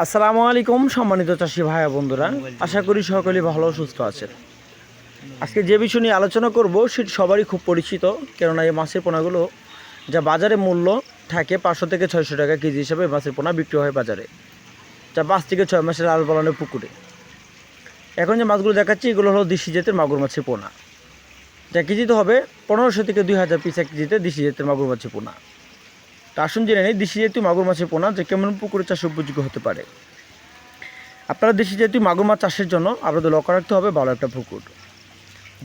আসসালামু আলাইকুম সম্মানিত চাষি ভাই বন্ধুরা, আশা করি সকলেই ভালো সুস্থ আছেন। আজকে যে বিষয় নিয়ে আলোচনা করব সেটি সবারই খুব পরিচিত, কেননা এই মাছের পোনাগুলো যা বাজারে মূল্য থাকে 500 থেকে 600 টাকা কেজি হিসাবে মাছের পোনা বিক্রি হয় বাজারে, যা 5 থেকে 6 মাসের লাল পালনের পুকুরে। এখন যে মাছগুলো দেখাচ্ছি এগুলো হলো দেশি জাতের মাগুর মাছের পোনা, যা কেজিতে হবে 1500 থেকে 2000 পিস এক কেজিতে দেশি জাতের মাগুর মাছের পোনা। তা আসুন জেনে নেই দেশি জাতীয় মাগুর মাছের পোনা যে কেমন পুকুরে চাষে উপযোগী হতে পারে। আপনারা দেশি জাতীয় মাগুর মাছ চাষের জন্য আপনাদের লক্ষ্য রাখতে হবে ভালো একটা পুকুর।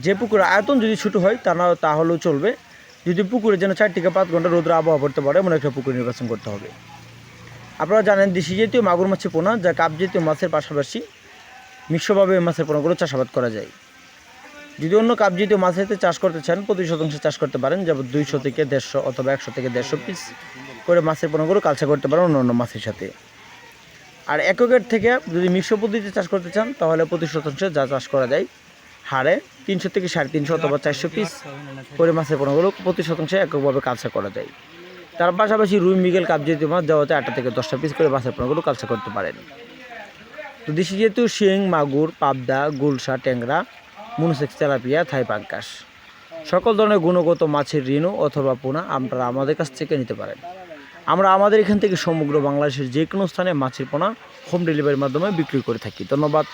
যে পুকুরের আয়তন যদি ছোটো হয় তাহলেও চলবে, যদি পুকুরে যেন 4 থেকে 5 ঘন্টা রোদ্র আবহাওয়া পড়তে পারে এমন একটা পুকুর নির্বাচন করতে হবে। আপনারা জানেন দেশি জাতীয় মাগুর মাছের পোনা যা কাপ জাতীয় মাছের পাশাপাশি মিশ্রভাবে মাছের পোনাগুলো চাষাবাদ করা যায়। যদি অন্য কাপ জাতীয় মাছের চাষ করতে চান প্রতি শতাংশে চাষ করতে পারেন, যেমন 200 থেকে 150 অথবা 100 থেকে 150 পিস করে মাছের পোনাগুলো কালচা করতে পারেন অন্য মাছের সাথে। আর এককের থেকে যদি মিশ্র পদ্ধতিতে চাষ করতে চান তাহলে প্রতি শতাংশে যা চাষ করা যায় হারে 300 থেকে 350 অথবা 400 পিস করে মাছের পোনাগুলো প্রতি শতাংশে এককভাবে কালচা করা যায়। তার পাশাপাশি রুই মৃগেল কাপ জাতীয় মাছ দেওয়াতে 8 থেকে 10টা পিস করে মাছের পোনাগুলো কালচা করতে পারেন। তো দেশি জাতীয় শিং, মাগুর, পাবদা, গুলশা, ট্যাংরা, মনুসেক্স, তেলাপিয়া, থাই পাঙ্গাস সকল ধরনের গুণগত মাছের ঋণ অথবা পোনা আপনারা আমাদের কাছ থেকে নিতে পারেন। আমরা আমাদের এখান থেকে সমগ্র বাংলাদেশের যে কোনো স্থানে মাছের পোনা হোম ডেলিভারির মাধ্যমে বিক্রি করে থাকি। ধন্যবাদ।